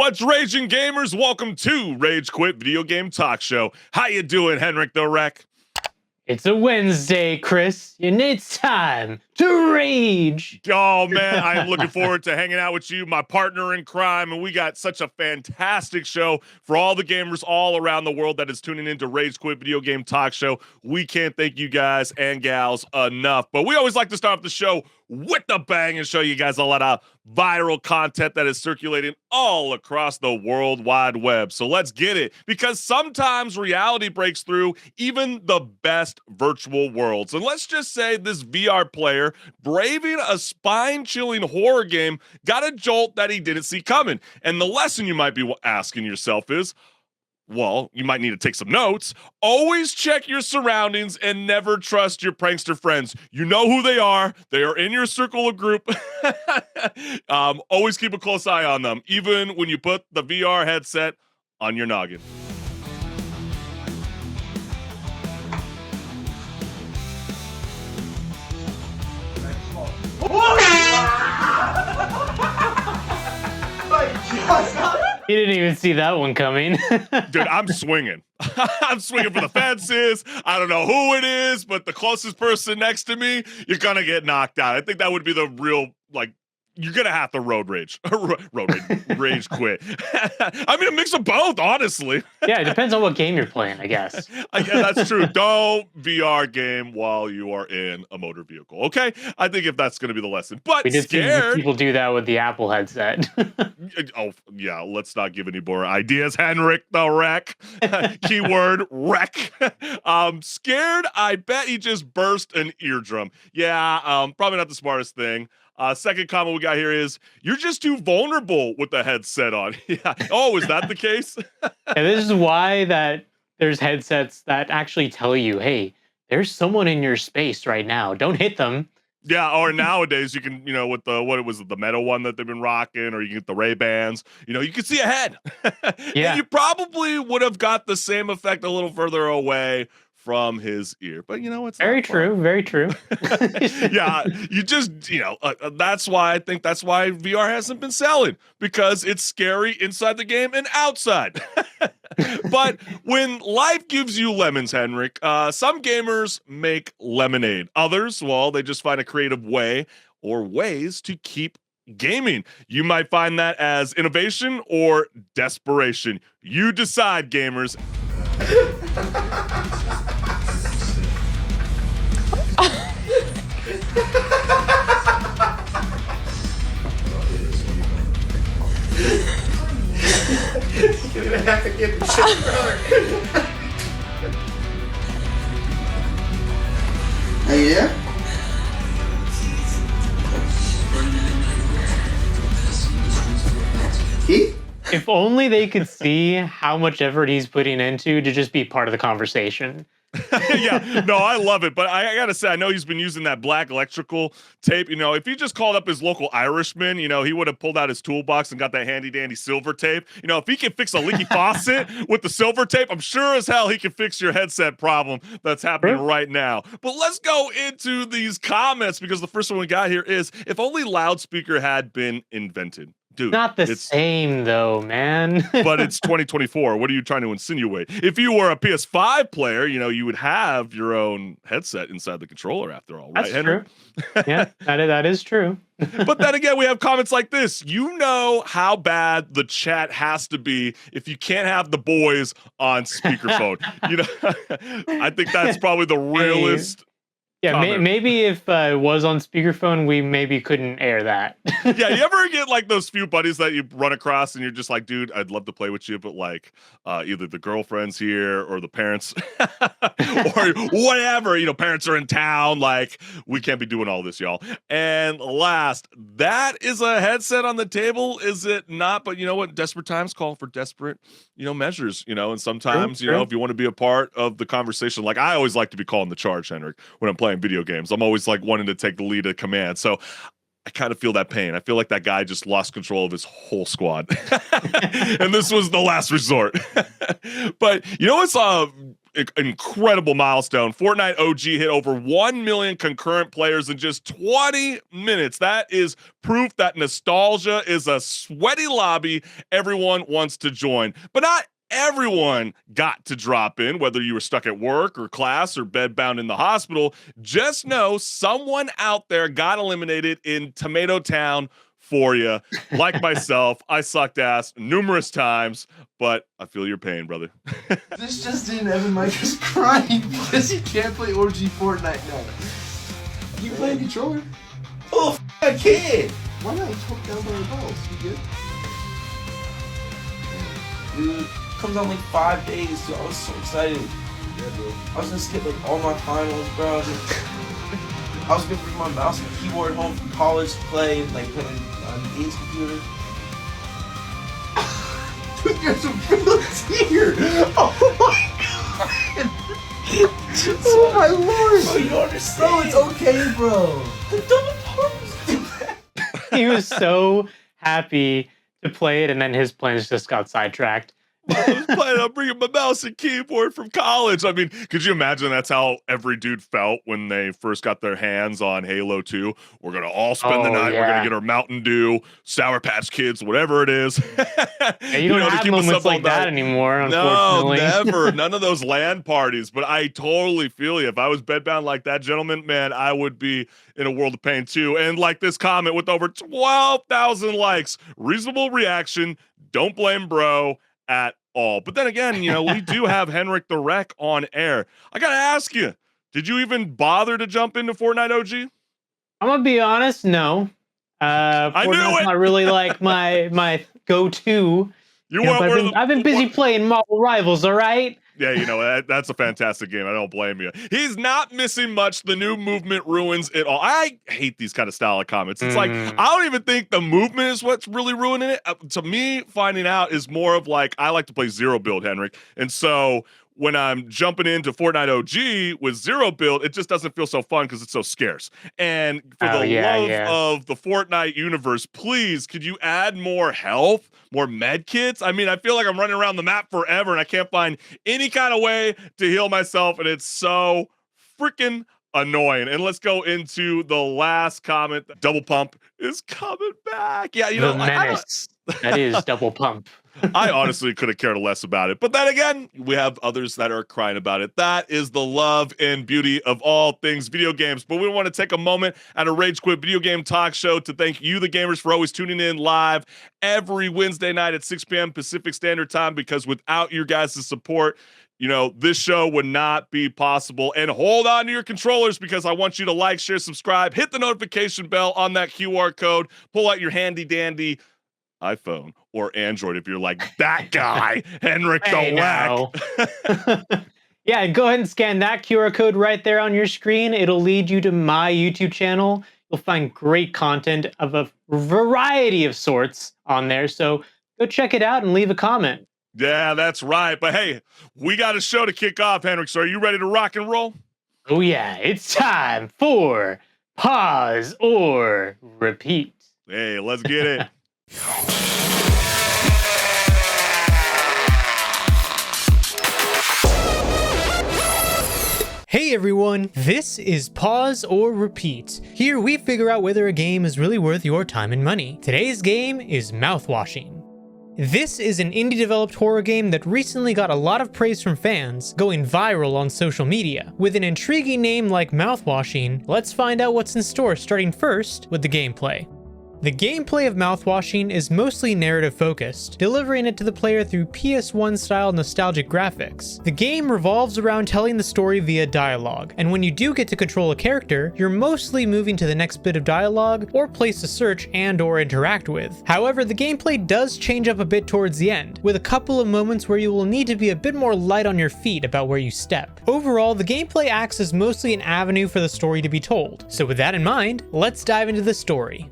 What's raging, gamers? Welcome to Rage Quit Video Game Talk Show. How you doing, HenricK the Wreck? It's a Wednesday, Chris, and it's time to rage. Oh, man, I am looking forward to hanging out with you, my partner in crime, and we got such a fantastic show for all the gamers all around the world that is tuning into Rage Quit Video Game Talk Show. We can't thank you guys and gals enough, but we always like to start off the show with a bang and show you guys a lot of viral content that is circulating all across the World Wide Web. So let's get it, because sometimes reality breaks through even the best virtual worlds. And let's just say this VR player braving a spine-chilling horror game got a jolt that he didn't see coming. And the lesson you might be asking yourself is, well, you might need to take some notes. Always check your surroundings and never trust your prankster friends. You know who they are. They are in your circle of group. Always keep a close eye on them, even when you put the VR headset on your noggin. You didn't even see that one coming. Dude, I'm swinging. I'm swinging for the fences. I don't know who it is, but the closest person next to me, you're going to get knocked out. I think that would be the real, like, you're going to have to road rage. Rage quit. I mean, a mix of both, honestly. Yeah, it depends on what game you're playing, I guess. Yeah, that's true. Don't VR game while you are in a motor vehicle, okay? I think if that's going to be the lesson. But We did see scared. people do that with the Apple headset. Oh, yeah, let's not give any more ideas. HenricK the Wreck. Keyword wreck. Scared, I bet he just burst an eardrum. Yeah, probably not the smartest thing. Second comment we got here is, you're just too vulnerable with the headset on. Yeah. Oh, is that the case? And this is why that there's headsets that actually tell you, hey, there's someone in your space right now. Don't hit them. Yeah, or nowadays you can, with the, what it was, the Meta one that they've been rocking, or you get the Ray-Bans, you can see ahead. Yeah. And you probably would have got the same effect a little further away from his ear, but it's Very true, very true. Yeah, you just, that's why VR hasn't been selling, because it's scary inside the game and outside. But when life gives you lemons, HenricK, some gamers make lemonade. Others, well, they just find a creative way or ways to keep gaming. You might find that as innovation or desperation. You decide, gamers. You're gonna have to get the shit brother. Hey, yeah? He? If only they could see how much effort he's putting into to just be part of the conversation. Yeah, no, I love it. But I gotta say, I know he's been using that black electrical tape. If he just called up his local Irishman, he would have pulled out his toolbox and got that handy dandy silver tape. If he can fix a leaky faucet with the silver tape, I'm sure as hell he can fix your headset problem that's happening right now. But let's go into these comments, because the first one we got here is, if only loudspeaker had been invented. Dude, Not the same, though, man. But it's 2024. What are you trying to insinuate? If you were a PS5 player, you would have your own headset inside the controller, after all, right, That's HenricK? true. Yeah, that is true. But then again, we have comments like this. You know how bad the chat has to be if you can't have the boys on speakerphone. I think that's probably the realest. Yeah, maybe if it was on speakerphone, we maybe couldn't air that. Yeah, you ever get like those few buddies that you run across and you're just like, dude, I'd love to play with you, but like either the girlfriend's here or the parents or whatever, parents are in town, like we can't be doing all this, y'all. And last, that is a headset on the table, is it not? But you know what? Desperate times call for desperate, measures, and sometimes, True. If you want to be a part of the conversation, like I always like to be calling the charge, HenricK, when I'm playing video games. I'm always like wanting to take the lead of command. So I kind of feel that pain. I feel like that guy just lost control of his whole squad. And this was the last resort. But you know what's incredible milestone? Fortnite OG hit over 1 million concurrent players in just 20 minutes. That is proof that nostalgia is a sweaty lobby everyone wants to join. But not everyone got to drop in, whether you were stuck at work or class or bedbound in the hospital. Just know someone out there got eliminated in Tomato Town for you. Like myself, I sucked ass numerous times, but I feel your pain, brother. This just in, Evan Mike is crying because he can't play OG Fortnite now. You play a controller? Oh, I can't! Why not? It's hooked down by the balls. You good? Dude, comes out in like 5 days, dude. I was so excited. Yeah, bro. I was gonna skip like all my finals, bro. I was gonna bring my mouse and keyboard home from college to play, like play on Dave's computer. Dude, there's some bullets here! Oh my god! Oh my lord! Bro, you don't understand. Bro, it's okay, bro. The double pumps. He was so happy to play it, and then his plans just got sidetracked. I was planning on bringing my mouse and keyboard from college. I mean, could you imagine that's how every dude felt when they first got their hands on Halo 2? We're going to all spend the night. Yeah. We're going to get our Mountain Dew, Sour Patch Kids, whatever it is. Yeah, you don't have moments like that anymore, No, unfortunately. never. None of those LAN parties. But I totally feel you. If I was bedbound like that, gentleman, man, I would be in a world of pain too. And like this comment with over 12,000 likes, reasonable reaction. Don't blame bro at all. But then again, you know, we do have HenricK the Wreck on air. I gotta ask you, did you even bother to jump into Fortnite OG? I'm gonna be honest, no. I knew Fortnite's it! not really like my go-to. You Yeah, weren't but one of the- I've been busy playing Marvel Rivals, all right? Yeah, you know, that's a fantastic game. I don't blame you. He's not missing much. The new movement ruins it all. I hate these kind of style of comments. It's like, I don't even think the movement is what's really ruining it. To me, finding out is more of like, I like to play zero build, HenricK. And so when I'm jumping into Fortnite OG with zero build, it just doesn't feel so fun because it's so scarce. And for the love of the Fortnite universe, please, could you add more health, more med kits? I mean, I feel like I'm running around the map forever and I can't find any kind of way to heal myself. And it's so freaking annoying. And let's go into the last comment. Double Pump is coming back. Yeah, you know, The menace. That is Double Pump. I honestly could have cared less about it. But then again, we have others that are crying about it. That is the love and beauty of all things video games. But we want to take a moment at a Rage Quit video game talk show to thank you, the gamers, for always tuning in live every Wednesday night at 6 p.m. Pacific Standard Time, because without your guys' support, you know, this show would not be possible. And hold on to your controllers, because I want you to like, share, subscribe, hit the notification bell on that QR code, pull out your handy dandy iPhone or Android if you're like that guy, HenricK the Wreck. Yeah, go ahead and scan that QR code right there on your screen. It'll lead you to my YouTube channel. You'll find great content of a variety of sorts on there. So go check it out and leave a comment. Yeah, that's right. But hey, we got a show to kick off, HenricK. So are you ready to rock and roll? Oh yeah, it's time for Pause or Repeat. Hey, let's get it. Hey everyone, this is Pause or Repeat. Here we figure out whether a game is really worth your time and money. Today's game is Mouthwashing. This is an indie-developed horror game that recently got a lot of praise from fans, going viral on social media. With an intriguing name like Mouthwashing, let's find out what's in store, starting first with the gameplay. The gameplay of Mouthwashing is mostly narrative focused, delivering it to the player through PS1 style nostalgic graphics. The game revolves around telling the story via dialogue, and when you do get to control a character, you're mostly moving to the next bit of dialogue or place to search and or interact with. However, the gameplay does change up a bit towards the end, with a couple of moments where you will need to be a bit more light on your feet about where you step. Overall, the gameplay acts as mostly an avenue for the story to be told. So with that in mind, let's dive into the story.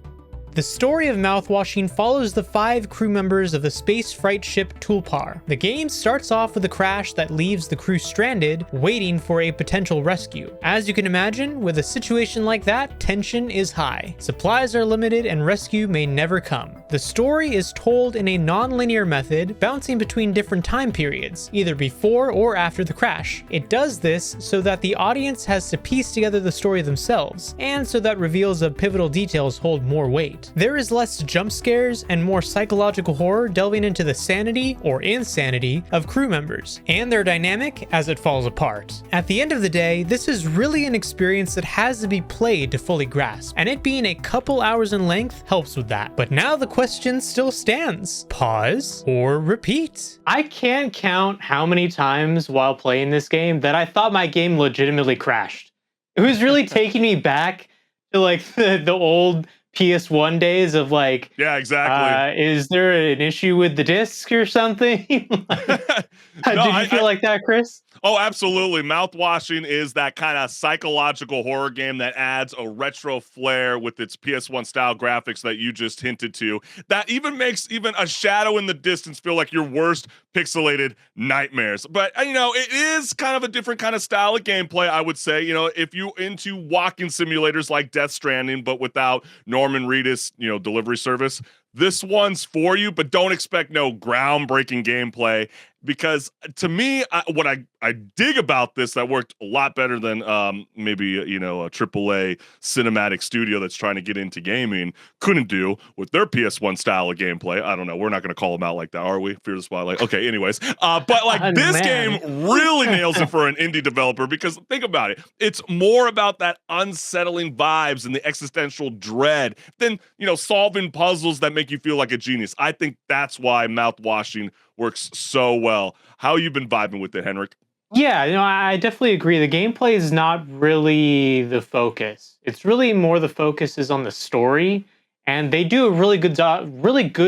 The story of Mouthwashing follows the 5 crew members of the space freight ship Tulpar. The game starts off with a crash that leaves the crew stranded, waiting for a potential rescue. As you can imagine, with a situation like that, tension is high. Supplies are limited and rescue may never come. The story is told in a non-linear method, bouncing between different time periods, either before or after the crash. It does this so that the audience has to piece together the story themselves, and so that reveals of pivotal details hold more weight. There is less jump scares and more psychological horror, delving into the sanity or insanity of crew members, and their dynamic as it falls apart. At the end of the day, this is really an experience that has to be played to fully grasp, and it being a couple hours in length helps with that. But now the question still stands. Pause or repeat? I can't count how many times while playing this game that I thought my game legitimately crashed. It was really taking me back to like the old PS1 days of like, Yeah, exactly. is there an issue with the disc or something? Did you feel like that, Chris? Oh, absolutely. Mouthwashing is that kind of psychological horror game that adds a retro flair with its PS1 style graphics that you just hinted to. That even makes even a shadow in the distance feel like your worst pixelated nightmares. But, you know, it is kind of a different kind of style of gameplay, I would say. You know, if you into walking simulators like Death Stranding, but without Norman Reedus, you know, delivery service, this one's for you, but don't expect no groundbreaking gameplay. Because to me, what I dig about this that worked a lot better than maybe, you know, a AAA cinematic studio that's trying to get into gaming couldn't do with their PS1 style of gameplay. I don't know. We're not going to call them out like that, are we? Fear the Spotlight. Okay, anyways. But like this game really nails it for an indie developer because think about it. It's more about that unsettling vibes and the existential dread than, you know, solving puzzles that make you feel like a genius. I think that's why Mouthwashing works so well. How you been vibing with it, HenricK? Yeah, you know, I definitely agree. The gameplay is not really the focus. It's really more the focus is on the story, and they do a really good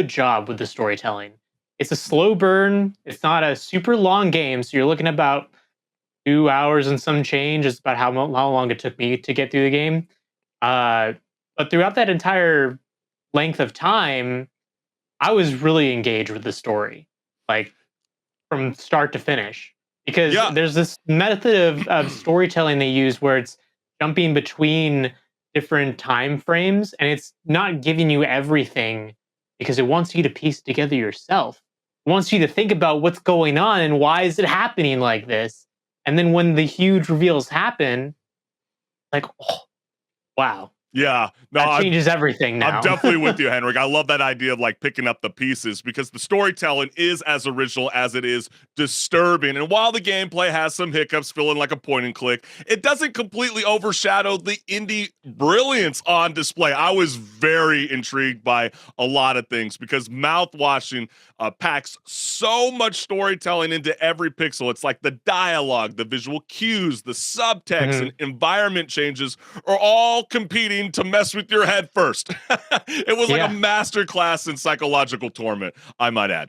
job with the storytelling. It's a slow burn. It's not a super long game, so you're looking about 2 hours and some change. It's about how long it took me to get through the game. But throughout that entire length of time, I was really engaged with the story, like from start to finish. Because there's this method of storytelling they use where it's jumping between different time frames, and it's not giving you everything because it wants you to piece together yourself. It wants you to think about what's going on and why is it happening like this. And then when the huge reveals happen, like, oh, wow. Yeah, no, that changes everything now. I'm definitely with you, HenricK. I love that idea of like picking up the pieces because the storytelling is as original as it is disturbing. And while the gameplay has some hiccups, feeling like a point and click, it doesn't completely overshadow the indie brilliance on display. I was very intrigued by a lot of things because Mouthwashing packs so much storytelling into every pixel. It's like the dialogue, the visual cues, the subtext, and environment changes are all competing to mess with your head first. It was like a master class in psychological torment, I might add.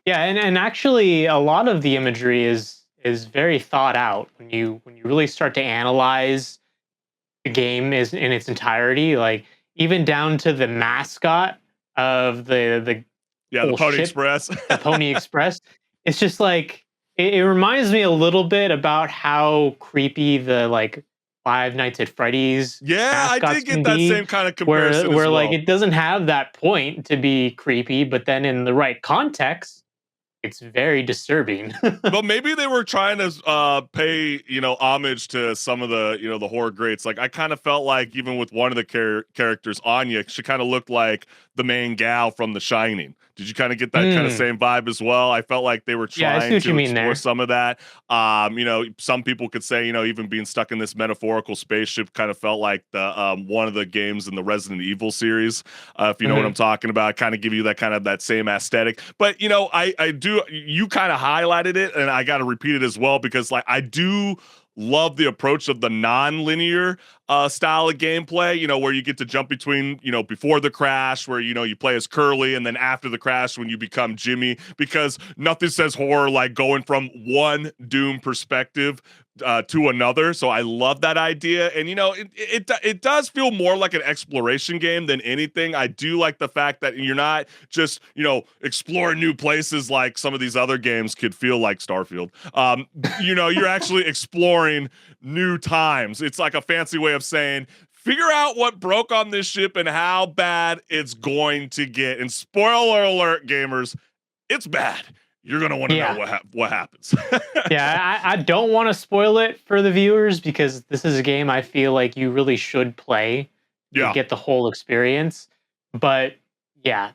Yeah, and actually a lot of the imagery is very thought out when you really start to analyze the game is in its entirety, like even down to the mascot of the Pony ship, Express. the Pony Express. It's just like it reminds me a little bit about how creepy the like Five Nights at Freddy's. Yeah, I did get that same kind of comparison. Where like it doesn't have that point to be creepy, but then in the right context, it's very disturbing. But maybe they were trying to pay, you know, homage to some of the, you know, the horror greats. Like I kind of felt like even with one of the characters, Anya, she kind of looked like the main gal from The Shining. Did you kind of get that kind of same vibe as well? I felt like they were trying to explore some of that. You know, some people could say, you know, even being stuck in this metaphorical spaceship kind of felt like the one of the games in the Resident Evil series. If you know what I'm talking about, kind of give you that kind of that same aesthetic. But you know, I do. You kind of highlighted it, and I got to repeat it as well because like I do love the approach of the non-linear style of gameplay, you know, where you get to jump between, you know, before the crash where, you know, you play as Curly and then after the crash when you become Jimmy, because nothing says horror like going from one Doom perspective to another. So I love that idea. And, you know, it does feel more like an exploration game than anything. I do like the fact that you're not just, you know, exploring new places like some of these other games could feel like Starfield. You know, you're actually exploring new times. It's like a fancy way of saying, figure out what broke on this ship and how bad it's going to get. And spoiler alert, gamers, it's bad. You're going to want to know what happens. Yeah, I don't want to spoil it for the viewers because this is a game I feel like you really should play to get the whole experience. But yeah,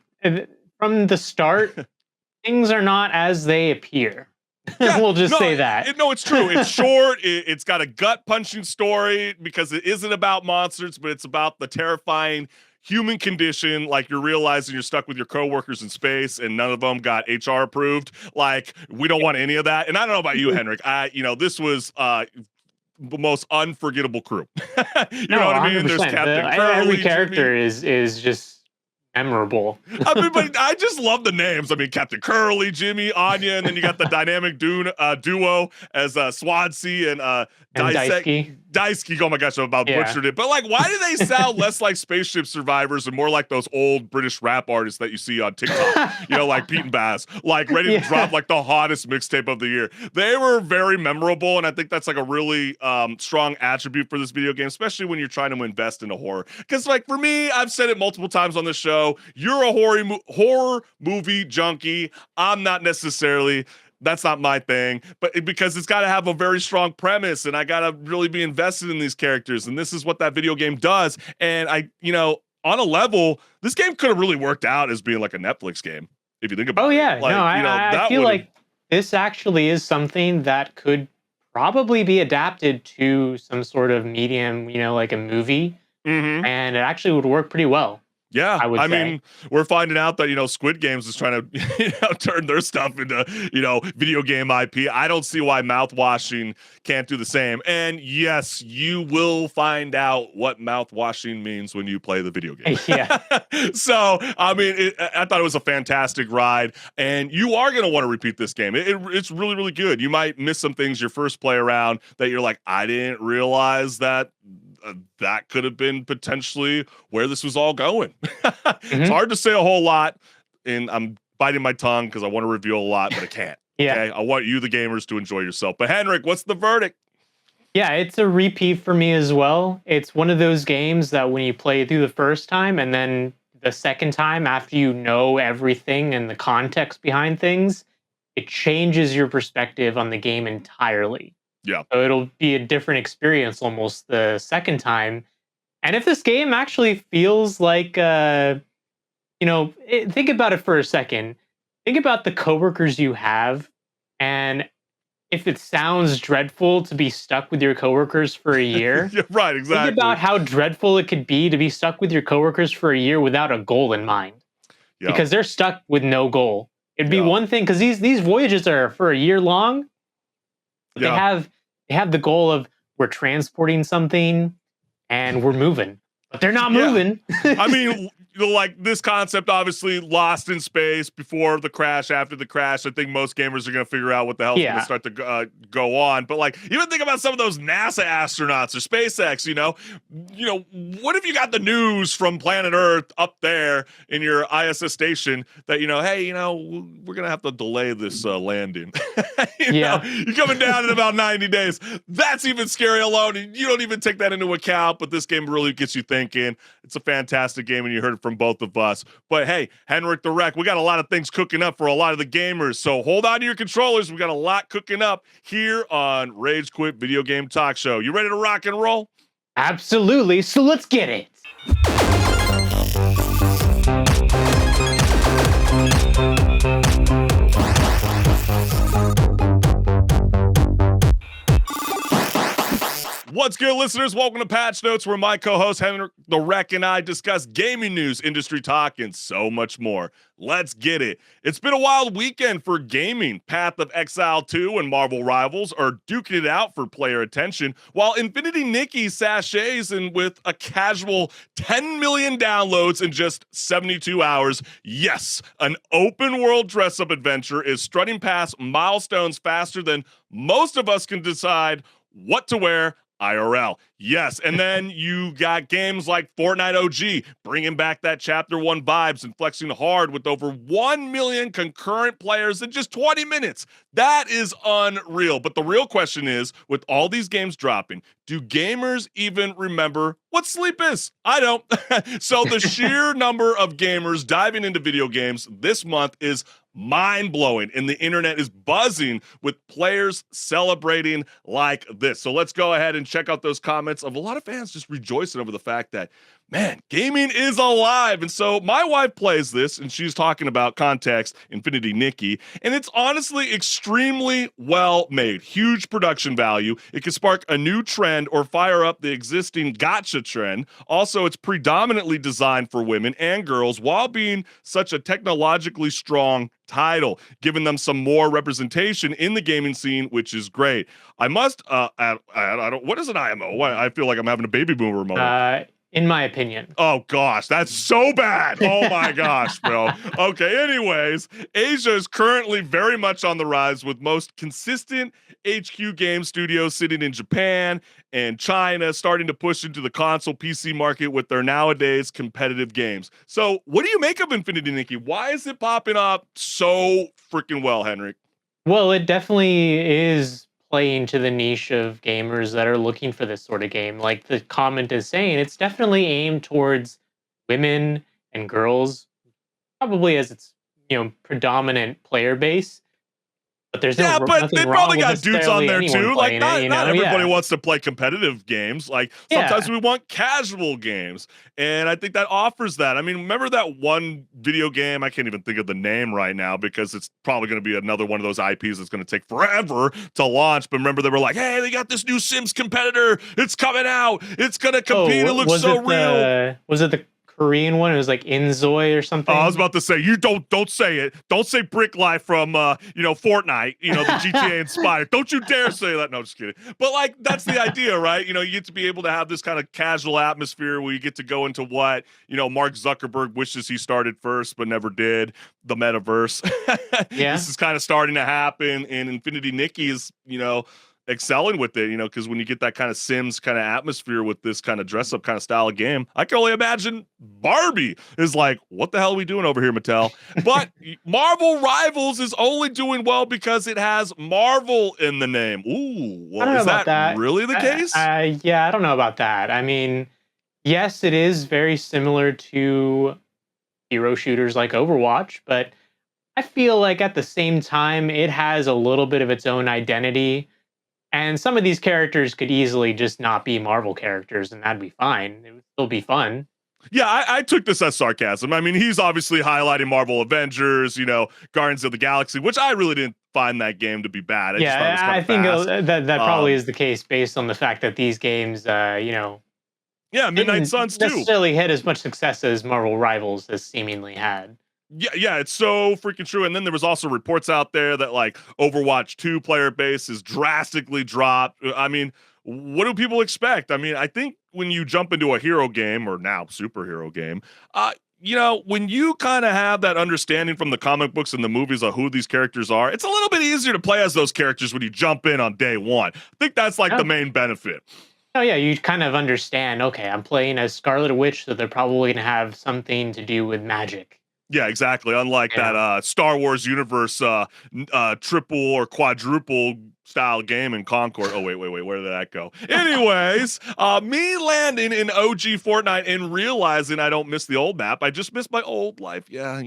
from the start, things are not as they appear. Yeah, we'll just say that. No, it's true. It's short. It's got a gut-punching story because it isn't about monsters, but it's about the terrifying human condition. Like, you're realizing you're stuck with your coworkers in space and none of them got HR approved. Like, we don't want any of that. And I don't know about you, HenricK. You know, this was the most unforgettable crew. You know what I mean? There's Captain Curly, every character Jimmy. is just memorable. I mean, but I just love the names. I mean, Captain Curly, Jimmy, Anya, and then you got the dynamic duo as Swansea and Daisuke. Oh my gosh, I'm about butchered it. But like, why do they sound less like Spaceship Survivors and more like those old British rap artists that you see on TikTok? You know, like Pete and Baz, like ready to drop like the hottest mixtape of the year. They were very memorable, and I think that's like a really strong attribute for this video game, especially when you're trying to invest in a horror. Because like for me, I've said it multiple times on the show, you're a horror movie junkie. I'm not necessarily. That's not my thing, but because it's got to have a very strong premise and I got to really be invested in these characters. And this is what that video game does. And you know, on a level, this game could have really worked out as being like a Netflix game. If you think about it. Oh yeah. Like, no, you know, I feel like this actually is something that could probably be adapted to some sort of medium, you know, like a movie. Mm-hmm. And it actually would work pretty well. Yeah, I mean, we're finding out that, you know, Squid Games is trying to, you know, turn their stuff into, you know, video game IP. I don't see why Mouthwashing can't do the same. And yes, you will find out what mouthwashing means when you play the video game. Yeah. So, I mean, I thought it was a fantastic ride, and you are going to want to repeat this game. It's really, really good. You might miss some things your first play around that you're like, I didn't realize that that could have been potentially where this was all going. It's hard to say a whole lot, and I'm biting my tongue because I want to reveal a lot, but I can't. Okay? I want you, the gamers, to enjoy yourself. But HenricK, what's the verdict? Yeah, it's a repeat for me as well. It's one of those games that when you play it through the first time and then the second time after you know everything and the context behind things, it changes your perspective on the game entirely. Yeah. So it'll be a different experience almost the second time. And if this game actually feels like, you know, think about it for a second. Think about the coworkers you have, and if it sounds dreadful to be stuck with your coworkers for a year. Yeah, right, exactly. Think about how dreadful it could be to be stuck with your coworkers for a year without a goal in mind. Yeah. Because they're stuck with no goal. It'd be one thing, because these voyages are for a year long. They have the goal of we're transporting something and we're moving, but they're not moving. I mean, like this concept, obviously lost in space before the crash, after the crash. I think most gamers are going to figure out what the hell is going to start to go on. But like, even think about some of those NASA astronauts or SpaceX, you know, what if you got the news from planet Earth up there in your ISS station that, you know, hey, you know, we're going to have to delay this landing. you know, you're coming down in about 90 days. That's even scary alone. And you don't even take that into account, but this game really gets you thinking. It's a fantastic game, and you heard it from both of us. But hey, HenricK the Wreck, we got a lot of things cooking up for a lot of the gamers, so hold on to your controllers. We got a lot cooking up here on Rage Quit Video Game Talk Show. You ready to rock and roll? Absolutely, so let's get it. What's good, listeners? Welcome to Patch Notes, where my co-host HenricK the Wreck and I discuss gaming news, industry talk, and so much more. Let's get it. It's been a wild weekend for gaming. Path of Exile 2 and Marvel Rivals are duking it out for player attention, while Infinity Nikki sachets in with a casual 10 million downloads in just 72 hours. Yes, an open-world dress-up adventure is strutting past milestones faster than most of us can decide what to wear IRL. Yes, and then you got games like Fortnite OG, bringing back that Chapter 1 vibes and flexing hard with over 1 million concurrent players in just 20 minutes. That is unreal. But the real question is, with all these games dropping, do gamers even remember what sleep is? I don't. So the sheer number of gamers diving into video games this month is mind-blowing, and the internet is buzzing with players celebrating like this. So let's go ahead and check out those comments of a lot of fans just rejoicing over the fact that, man, gaming is alive. And so my wife plays this, and she's talking about context, Infinity Nikki, and it's honestly extremely well made. Huge production value. It can spark a new trend or fire up the existing gotcha trend. Also, it's predominantly designed for women and girls while being such a technologically strong title, giving them some more representation in the gaming scene, which is great. I must, I don't, what is an IMO? I feel like I'm having a baby boomer moment. In my opinion. Oh gosh, that's so bad. Oh my gosh, bro. Okay, anyways, Asia is currently very much on the rise with most consistent HQ game studios sitting in Japan and China, starting to push into the console PC market with their nowadays competitive games. So what do you make of Infinity Nikki? Why is it popping up so freaking well, Henrik? Well, it definitely is playing to the niche of gamers that are looking for this sort of game. Like the comment is saying, it's definitely aimed towards women and girls, probably as its predominant player base. But there's but they probably got dudes on there too. Like not everybody yeah. wants to play competitive games. Like sometimes we want casual games, and I think that offers that. I mean, remember that one video game? I can't even think of the name right now because it's probably going to be another one of those IPs that's going to take forever to launch. But remember, they were like, "Hey, they got this new Sims competitor. It's coming out. It's going to compete. It looks so real." Was it the Korean one? It was like Inzoi or something. Oh, I was about to say, you don't say it. Don't say Brick Life from Fortnite, the GTA inspired. Don't you dare say that. No, just kidding. But like that's the idea, right? You get to be able to have this kind of casual atmosphere where you get to go into what, Mark Zuckerberg wishes he started first but never did, the metaverse. Yeah. This is kind of starting to happen, and Infinity Nikki is, excelling with it, because when you get that kind of Sims kind of atmosphere with this kind of dress up kind of style of game, I can only imagine Barbie is like, what the hell are we doing over here, Mattel? But Marvel Rivals is only doing well because it has Marvel in the name. Ooh, well, is that really the case? Yeah, I don't know about that. I mean, yes, it is very similar to hero shooters like Overwatch, but I feel like at the same time, it has a little bit of its own identity. And some of these characters could easily just not be Marvel characters, and that'd be fine. It would still be fun. Yeah, I took this as sarcasm. I mean, he's obviously highlighting Marvel Avengers, Guardians of the Galaxy, which I really didn't find that game to be bad. I think that probably is the case based on the fact that these games, yeah, Midnight Suns too, necessarily had as much success as Marvel Rivals has seemingly had. Yeah, it's so freaking true. And then there was also reports out there that like Overwatch 2 player base is drastically dropped. I mean, what do people expect? I mean, I think when you jump into a hero game, or now superhero game, when you kind of have that understanding from the comic books and the movies of who these characters are, it's a little bit easier to play as those characters when you jump in on day one. I think that's like the main benefit. Oh yeah, you kind of understand, okay, I'm playing as Scarlet Witch, so they're probably going to have something to do with magic. Yeah, exactly. Unlike that Star Wars universe triple or quadruple style game in Concord. Oh, wait. Where did that go? Anyways, me landing in OG Fortnite and realizing I don't miss the old map. I just miss my old life. Yeah,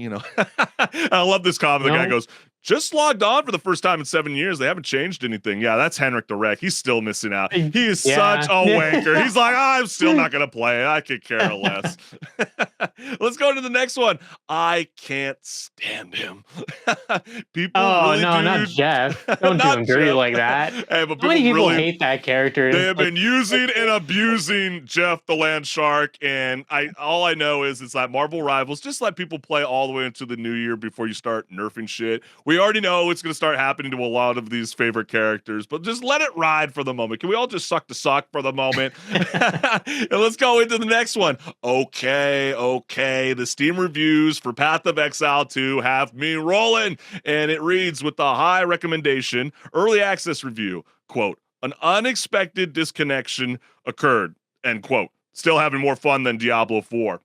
I love this comment. The guy goes, just logged on for the first time in 7 years. They haven't changed anything. Yeah, that's HenricK the Wreck. He's still missing out. He is such a wanker. He's like, I'm still not going to play. I could care less. Let's go to the next one. I can't stand him. People really not Jeff. Don't do him dirty like that. Hey, but how many people hate that character? They have been using and abusing Jeff the Land Shark, and all I know is it's like Marvel Rivals. Just let people play all the way into the new year before you start nerfing shit. We already know it's going to start happening to a lot of these favorite characters, but just let it ride for the moment. Can we all just suck the sock for the moment? And let's go into the next one. Okay. The Steam reviews for Path of Exile 2 have me rolling, and it reads with the high recommendation, early access review. Quote, an unexpected disconnection occurred, end quote. Still having more fun than Diablo 4.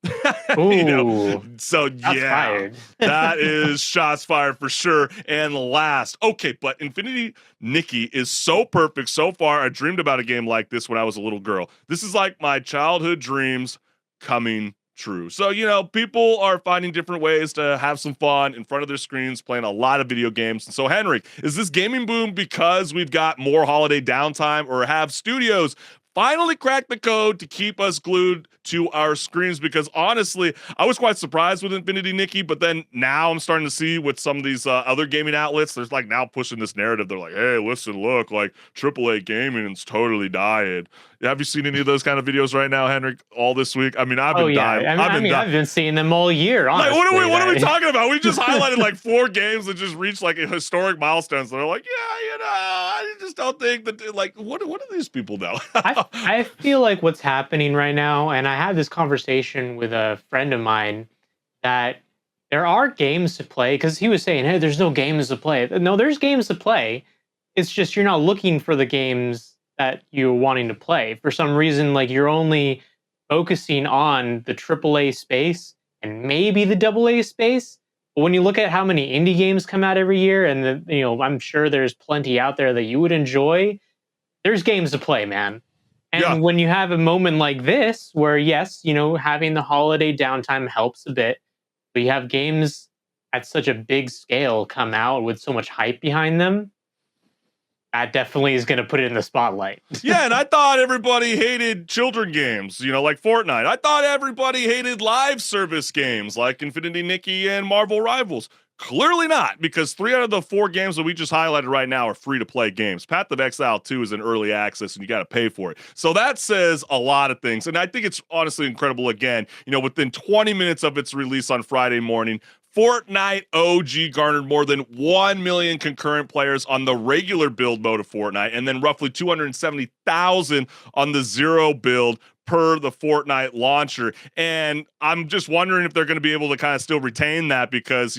Ooh, So fired. that is shots fired for sure. And last, okay, but Infinity Nikki is so perfect so far. I dreamed about a game like this when I was a little girl. This is like my childhood dreams coming true. So, people are finding different ways to have some fun in front of their screens, playing a lot of video games. And so, HenricK, is this gaming boom because we've got more holiday downtime, or have studios finally cracked the code to keep us glued to our screens? Because honestly, I was quite surprised with Infinity Nikki, but then now I'm starting to see with some of these other gaming outlets, there's like now pushing this narrative. They're like, hey, listen, look, like AAA gaming is totally dying. Have you seen any of those kind of videos right now, HenricK, all this week? I mean, I've been dying. I've been seeing them all year, honestly. Like, what are we talking about? We just highlighted like 4 games that just reached like historic milestones. They're like, I just don't think that, like, what do these people know? I feel like what's happening right now, and I had this conversation with a friend of mine, that there are games to play, because he was saying, hey, there's no games to play. No, there's games to play. It's just you're not looking for the games that you're wanting to play. For some reason, like, you're only focusing on the AAA space and maybe the AA space. But when you look at how many indie games come out every year, and I'm sure there's plenty out there that you would enjoy, there's games to play, man. And when you have a moment like this, where yes, having the holiday downtime helps a bit, but you have games at such a big scale come out with so much hype behind them, that definitely is going to put it in the spotlight. Yeah, and I thought everybody hated children games, like Fortnite. I thought everybody hated live service games like Infinity Nikki and Marvel Rivals. Clearly not, because 3 out of the 4 games that we just highlighted right now are free-to-play games. Path of Exile 2 is in early access, and you got to pay for it. So that says a lot of things, and I think it's honestly incredible. Again, within 20 minutes of its release on Friday morning, FORTNITE OG garnered more than 1 million concurrent players on the regular build mode of Fortnite, and then roughly 270,000 on the zero build per the Fortnite launcher. And I'm just wondering if they're going to be able to kind of still retain that, because,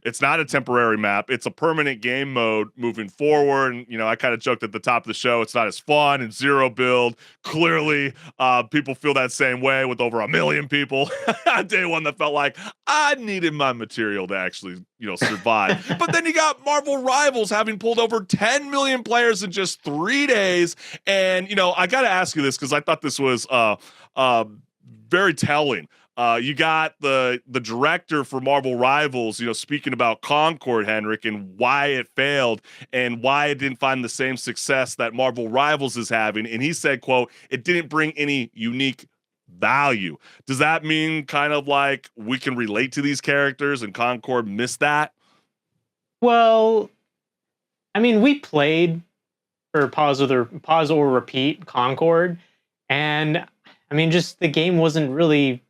it's not a temporary map. It's a permanent game mode moving forward. And, I kind of joked at the top of the show, it's not as fun in zero build. Clearly, people feel that same way with over 1 million people on day one that felt like I needed my material to actually, survive. But then you got Marvel Rivals having pulled over 10 million players in just 3 days. And, I got to ask you this, because I thought this was very telling. You got the director for Marvel Rivals, speaking about Concord, HenricK, and why it failed and why it didn't find the same success that Marvel Rivals is having. And he said, quote, it didn't bring any unique value. Does that mean kind of like we can relate to these characters and Concord missed that? Well, I mean, we played for pause or repeat Concord, and I mean, just the game wasn't really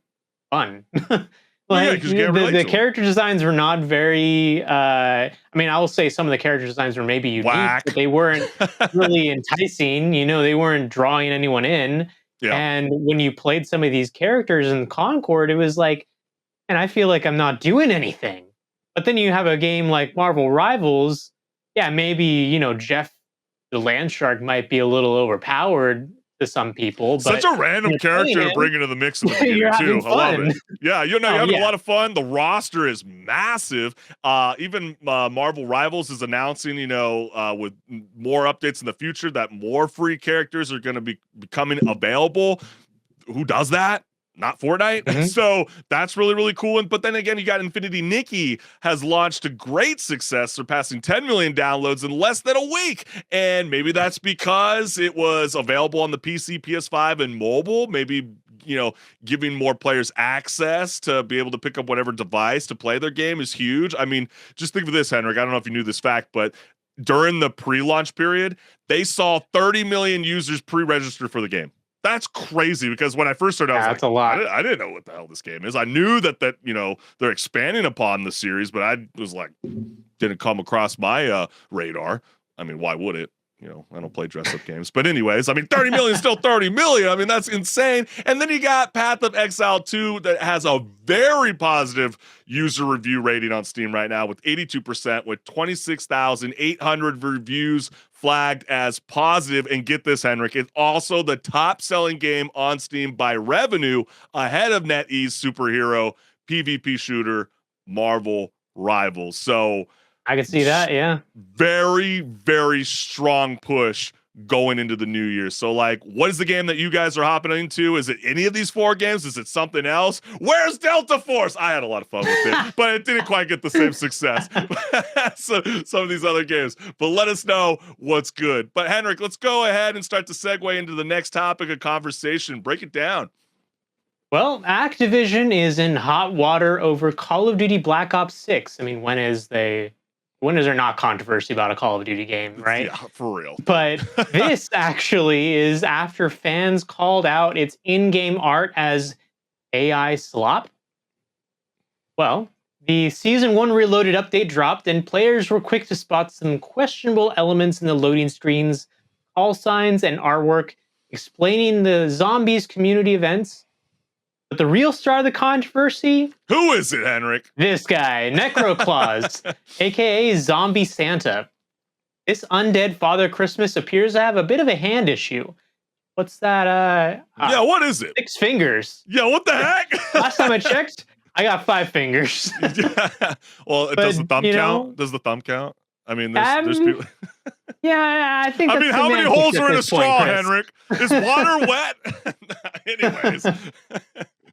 fun. The character designs were not very I will say some of the character designs were maybe unique, but they weren't really enticing. They weren't drawing anyone in. Yeah. And when you played some of these characters in Concord, it was like, and I feel like I'm not doing anything. But then you have a game like Marvel Rivals, yeah, maybe, Jeff the Land Shark might be a little overpowered to some people. But such a random character to bring into the mix in the beginning, too. I love it. Yeah, you're having a lot of fun. The roster is massive. Even Marvel Rivals is announcing, with more updates in the future, that more free characters are going to be becoming available. Who does that? Not Fortnite. Mm-hmm. So that's really, really cool. But then again, you got Infinity Nikki has launched to great success, surpassing 10 million downloads in less than a week. And maybe that's because it was available on the PC, PS5, and mobile. Maybe, giving more players access to be able to pick up whatever device to play their game is huge. I mean, just think of this, HenricK. I don't know if you knew this fact, but during the pre-launch period, they saw 30 million users pre-register for the game. That's crazy, because when I first started, I was that's a lot. I didn't know what the hell this game is. I knew that they're expanding upon the series, but I was like, didn't come across my radar. I mean, why would it? I don't play dress-up games. But anyways, I mean, 30 million is still 30 million. I mean, that's insane. And then you got Path of Exile 2 that has a very positive user review rating on Steam right now with 82%, with 26,800 reviews flagged as positive. And get this, HenricK, it's also the top-selling game on Steam by revenue, ahead of NetEase superhero PvP shooter Marvel Rivals. So I can see that, yeah. very, very strong push going into the new year. So, like, what is the game that you guys are hopping into? Is it any of these 4 games? Is it something else? Where's Delta Force? I had a lot of fun with it, but it didn't quite get the same success so some of these other games. But let us know what's good. But HenricK, let's go ahead and start to segue into the next topic of conversation. Break it down. Well, Activision is in hot water over Call of Duty Black Ops 6. I mean, when is there not controversy about a Call of Duty game, right? Yeah, for real. But this actually is after fans called out its in-game art as AI slop. Well, the Season 1 Reloaded update dropped, and players were quick to spot some questionable elements in the loading screens, call signs, and artwork explaining the zombies community events. But the real star of the controversy? Who is it, HenricK? This guy, NecroClaus, aka Zombie Santa. This undead Father Christmas appears to have a bit of a hand issue. What's that? Yeah, what is it? 6 fingers. Yeah, what the heck? Last time I checked, I got 5 fingers. Yeah. Well, does the thumb count? Does the thumb count? I mean, there's people. Yeah, I think. I mean, how many holes are in a straw, Chris. HenricK? Is water wet? Anyways.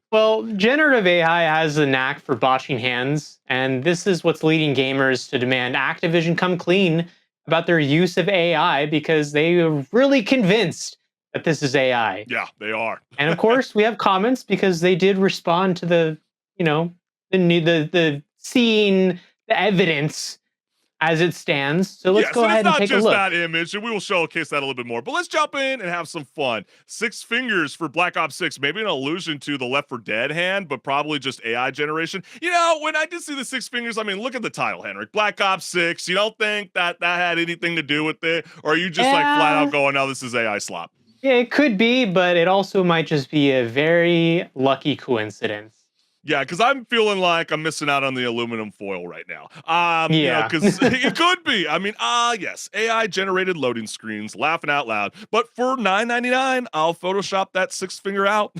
Well, generative AI has a knack for botching hands, and this is what's leading gamers to demand Activision come clean about their use of AI because they are really convinced that this is AI. Yeah, they are. And of course, we have comments because they did respond to the seeing the evidence as it stands. So let's go ahead and take a look. It's not just that image, and we will showcase that a little bit more. But let's jump in and have some fun. 6 fingers for Black Ops 6, maybe an allusion to the Left 4 Dead hand, but probably just AI generation. When I did see the 6 fingers, I mean, look at the title, HenricK. Black Ops 6. You don't think that had anything to do with it? Or are you just like flat out going, no, this is AI slop? Yeah, it could be, but it also might just be a very lucky coincidence. Yeah, because I'm feeling like I'm missing out on the aluminum foil right now. Yeah, because it could be. I mean, yes, AI generated loading screens, laughing out loud. But for $9.99, I'll Photoshop that 6 finger out.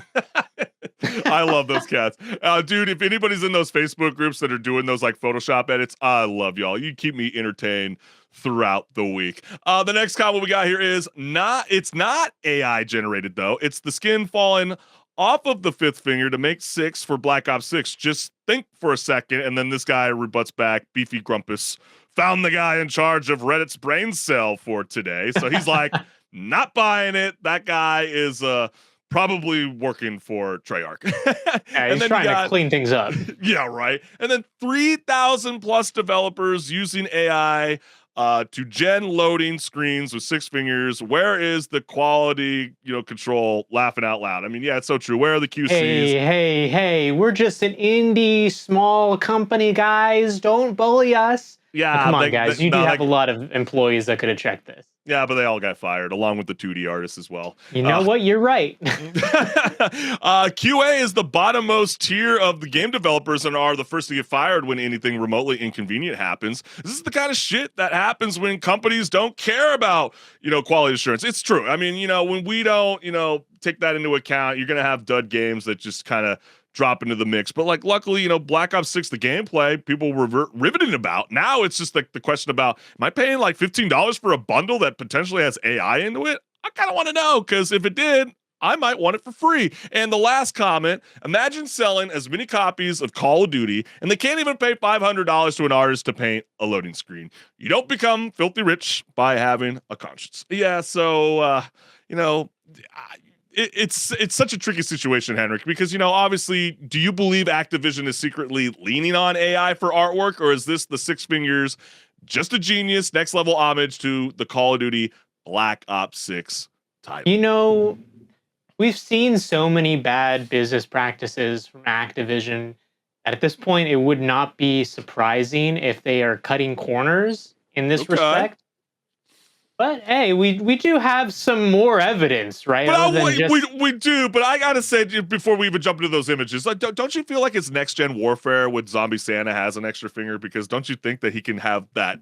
I love those cats, dude. If anybody's in those Facebook groups that are doing those like Photoshop edits, I love y'all. You keep me entertained throughout the week. The next comment we got here is it's not AI generated though. It's the skin falling off of the 5th finger to make 6 for Black Ops 6. Just think for a second, and then this guy rebuts back, Beefy Grumpus, found the guy in charge of Reddit's brain cell for today. So he's like, not buying it. That guy is probably working for Treyarch. Yeah, he's trying to clean things up. Yeah, right. And then 3,000 plus developers using AI to gen loading screens with 6 fingers. Where is the quality, control? Laughing out loud. I mean, yeah, it's so true. Where are the QCs? Hey, we're just an indie small company, guys. Don't bully us. Yeah, come on, guys. You do have a lot of employees that could have checked this. Yeah, but they all got fired, along with the 2D artists as well. You know what? You're right. QA is the bottommost tier of the game developers and are the first to get fired when anything remotely inconvenient happens. This is the kind of shit that happens when companies don't care about, quality assurance. It's true. I mean, when we don't, take that into account, you're going to have dud games that just kind of drop into the mix. But like, luckily, Black Ops 6, the gameplay, people were riveting about. Now it's just like the question about, am I paying like $15 for a bundle that potentially has AI into it? I kind of want to know, because if it did, I might want it for free. And the last comment, imagine selling as many copies of Call of Duty, and they can't even pay $500 to an artist to paint a loading screen. You don't become filthy rich by having a conscience. Yeah, so, it's such a tricky situation, HenricK, because, obviously, do you believe Activision is secretly leaning on AI for artwork, or is this the 6 fingers, just a genius, next level homage to the Call of Duty Black Ops 6 title? We've seen so many bad business practices from Activision that at this point, it would not be surprising if they are cutting corners in this respect. But hey, we do have some more evidence, right? But we do, but I gotta say before we even jump into those images, like, don't you feel like it's next gen warfare with Zombie Santa has an extra finger? Because don't you think that he can have that,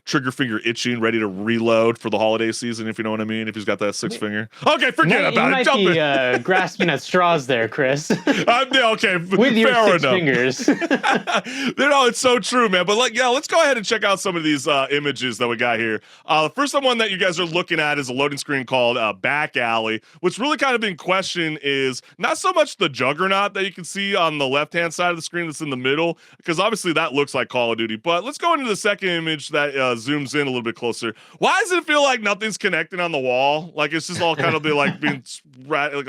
trigger finger itching, ready to reload for the holiday season, if you know what I mean? If he's got that 6 finger. Okay, forget about it. You might be grasping at straws there, Chris. Okay, with your fair 6 enough. fingers. It's so true, man. But let's go ahead and check out some of these images that we got here. The first one that you guys are looking at is a loading screen called Back Alley. What's really kind of in question is not so much the juggernaut that you can see on the left-hand side of the screen that's in the middle, because obviously that looks like Call of Duty. But let's go into the second image that zooms in a little bit closer. Why does it feel like nothing's connecting on the wall? Like it's just all kind of being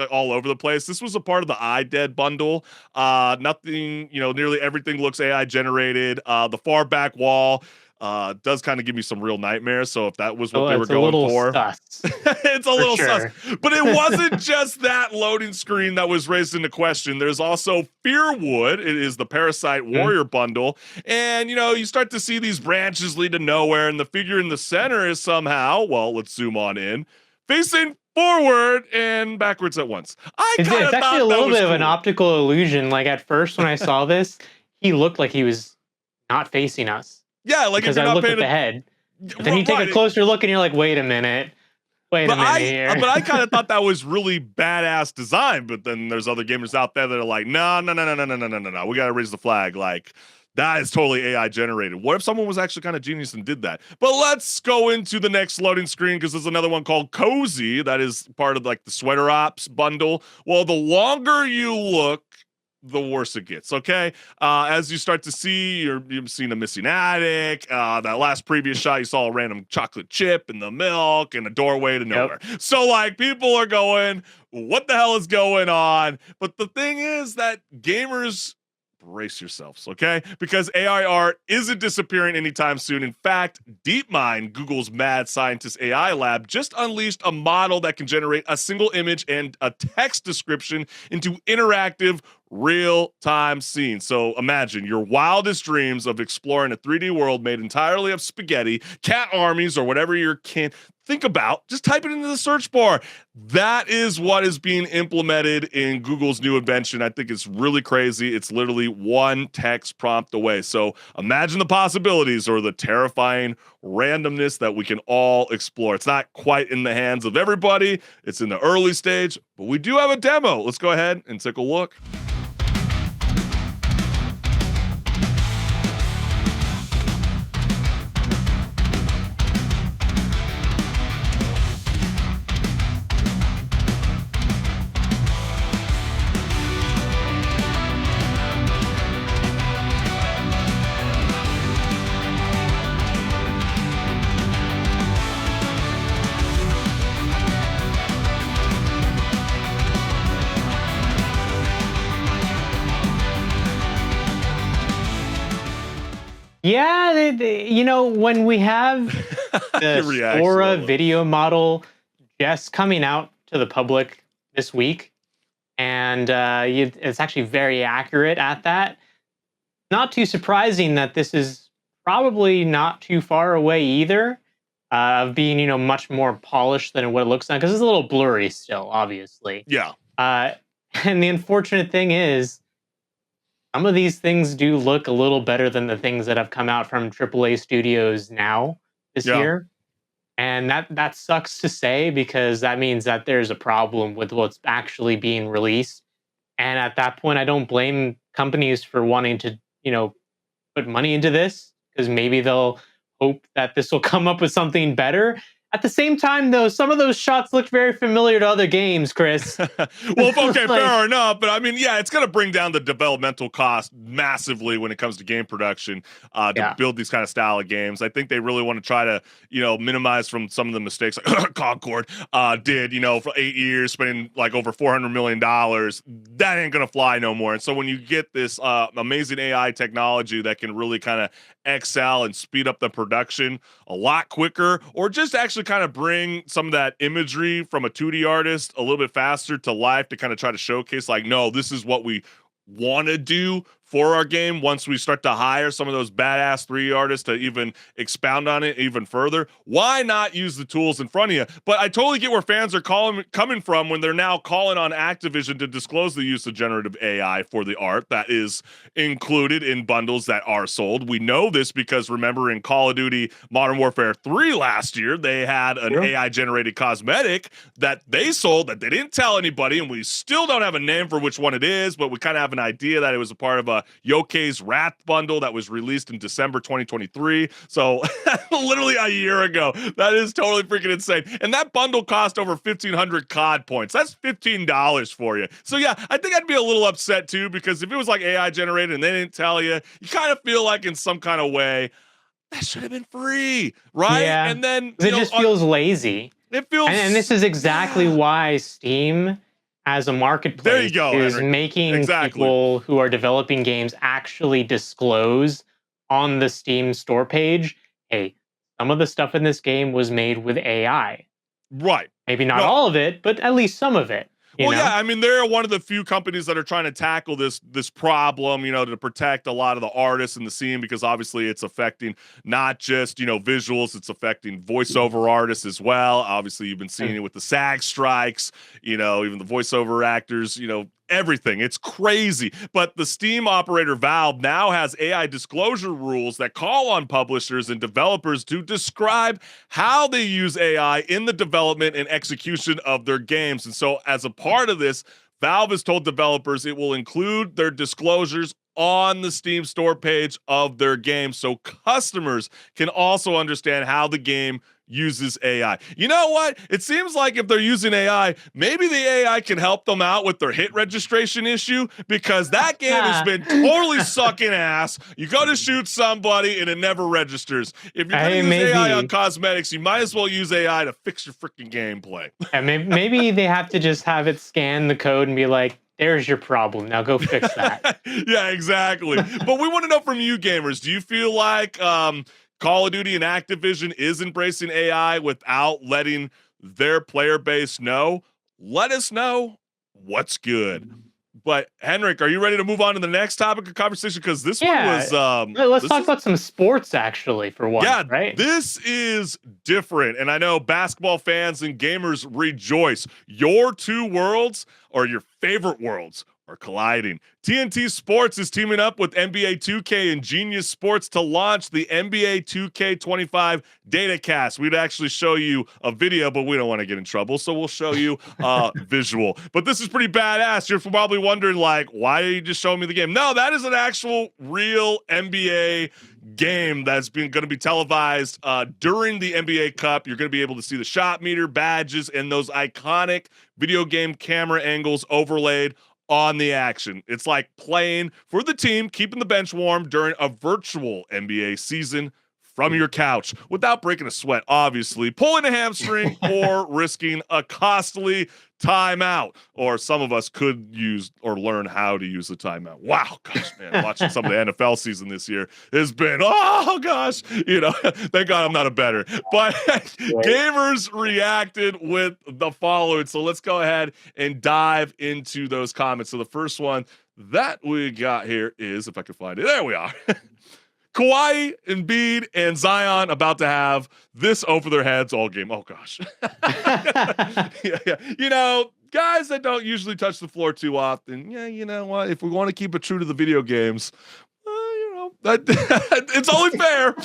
all over the place. This was a part of the iDead bundle. Nothing, nearly everything looks AI generated. The far back wall does kind of give me some real nightmares. So if that was what they were going for, it's a little sus. But it wasn't just that loading screen that was raised into question. There's also Fearwood. It is the Parasite Warrior bundle. And, you start to see these branches lead to nowhere. And the figure in the center is somehow, well, let's zoom on in, facing forward and backwards at once. It's actually a little bit of an optical illusion. Like at first when I saw this, he looked like he was not facing us. Yeah, like because I looked at the head. But then you take a closer look and you're like, wait a minute here. But I kind of thought that was really badass design. But then there's other gamers out there that are like, no. We got to raise the flag. Like, that is totally AI generated. What if someone was actually kind of genius and did that? But let's go into the next loading screen because there's another one called Cozy that is part of like the Sweater Ops bundle. Well, the longer you look, the worse it gets, okay? As you start to see, you've seen a missing attic. That last previous shot, you saw a random chocolate chip in the milk and a doorway to nowhere. Yep. So, people are going, what the hell is going on? But the thing is that gamers, brace yourselves, okay? Because AI art isn't disappearing anytime soon. In fact, DeepMind, Google's mad scientist AI lab, just unleashed a model that can generate a single image and a text description into interactive real-time scenes. So imagine your wildest dreams of exploring a 3D world made entirely of spaghetti, cat armies, or whatever you can think about. Just type it into the search bar. That is what is being implemented in Google's new invention. I think it's really crazy. It's literally one text prompt away. So imagine the possibilities or the terrifying randomness that we can all explore. It's not quite in the hands of everybody. It's in the early stage, but we do have a demo. Let's go ahead and take a look. Yeah, when we have the Sora video model just coming out to the public this week, and it's actually very accurate at that. Not too surprising that this is probably not too far away either of being, much more polished than what it looks like, because it's a little blurry still, obviously. Yeah. And the unfortunate thing is, some of these things do look a little better than the things that have come out from AAA studios now this year. And that sucks to say, because that means that there's a problem with what's actually being released. And at that point, I don't blame companies for wanting to, put money into this, because maybe they'll hope that this will come up with something better. At the same time, though, some of those shots looked very familiar to other games, Chris. Well, okay, fair enough. But I mean, yeah, it's going to bring down the developmental cost massively when it comes to game production to build these kind of style of games. I think they really want to try to, minimize from some of the mistakes like Concord did, for 8 years, spending like over $400 million. That ain't going to fly no more. And so when you get this amazing AI technology that can really kind of excel and speed up the production a lot quicker, or just actually kind of bring some of that imagery from a 2D artist a little bit faster to life to kind of try to showcase like, no, this is what we want to do for our game once we start to hire some of those badass 3D artists to even expound on it even further. Why not use the tools in front of you? But I totally get where fans are coming from when they're now calling on Activision to disclose the use of generative AI for the art that is included in bundles that are sold. We know this because remember in Call of Duty Modern Warfare 3 last year, they had an AI generated cosmetic that they sold that they didn't tell anybody, and we still don't have a name for which one it is, but we kind of have an idea that it was a part of a Yokkei's Wrath bundle that was released in December 2023. So literally a year ago. That is totally freaking insane. And that bundle cost over 1,500 COD points. That's $15 for you. So yeah, I think I'd be a little upset too, because if it was like AI generated and they didn't tell you, you kind of feel like in some kind of way, that should have been free, right? Yeah. And then it just feels lazy. It feels, and this is exactly why Steam, as a marketplace, there you go, is Henrik. making people who are developing games actually disclose on the Steam store page, hey, some of the stuff in this game was made with AI. Right. Maybe not all of it, but at least some of it. Well, yeah, I mean, they're one of the few companies that are trying to tackle this problem, to protect a lot of the artists in the scene, because obviously it's affecting not just, visuals, it's affecting voiceover artists as well. Obviously, you've been seeing it with the SAG strikes, even the voiceover actors, everything. It's crazy. But the Steam operator Valve now has AI disclosure rules that call on publishers and developers to describe how they use AI in the development and execution of their games. And so as a part of this, Valve has told developers it will include their disclosures on the Steam store page of their game so customers can also understand how the game uses AI. You know what? It seems like if they're using AI, maybe the AI can help them out with their hit registration issue, because that game has been totally sucking ass. You go to shoot somebody and it never registers. If you're going to use AI on cosmetics, you might as well use AI to fix your freaking gameplay. And maybe they have to just have it scan the code and be like, there's your problem. Now go fix that. Yeah, exactly. But we want to know from you gamers, do you feel like Call of Duty and Activision is embracing AI without letting their player base know? Let us know what's good. But HenricK, are you ready to move on to the next topic of conversation? Because this one was let's talk about some sports, actually, for once. Yeah, right? This is different. And I know basketball fans and gamers rejoice. Your two worlds, or your favorite worlds, are colliding. TNT Sports is teaming up with NBA 2K and Genius Sports to launch the NBA 2K25 Datacast. We'd actually show you a video, but we don't want to get in trouble, so we'll show you a visual. But this is pretty badass. You're probably wondering, like, why are you just showing me the game? No, that is an actual real NBA game that's going to be televised during the NBA Cup. You're going to be able to see the shot meter, badges, and those iconic video game camera angles overlaid on the action. It's like playing for the team, keeping the bench warm during a virtual NBA season from your couch without breaking a sweat, obviously, pulling a hamstring, or risking a costly timeout. Or some of us could use or learn how to use a timeout. Wow, gosh, man, watching some of the NFL season this year has been, oh gosh, thank God I'm not a bettor. But gamers reacted with the following. So let's go ahead and dive into those comments. So the first one that we got here is, if I can find it, there we are. Kawhi, Embiid, and Zion about to have this over their heads all game. Oh, gosh. Yeah. Guys that don't usually touch the floor too often, yeah, you know what? If we want to keep it true to the video games, it's only fair.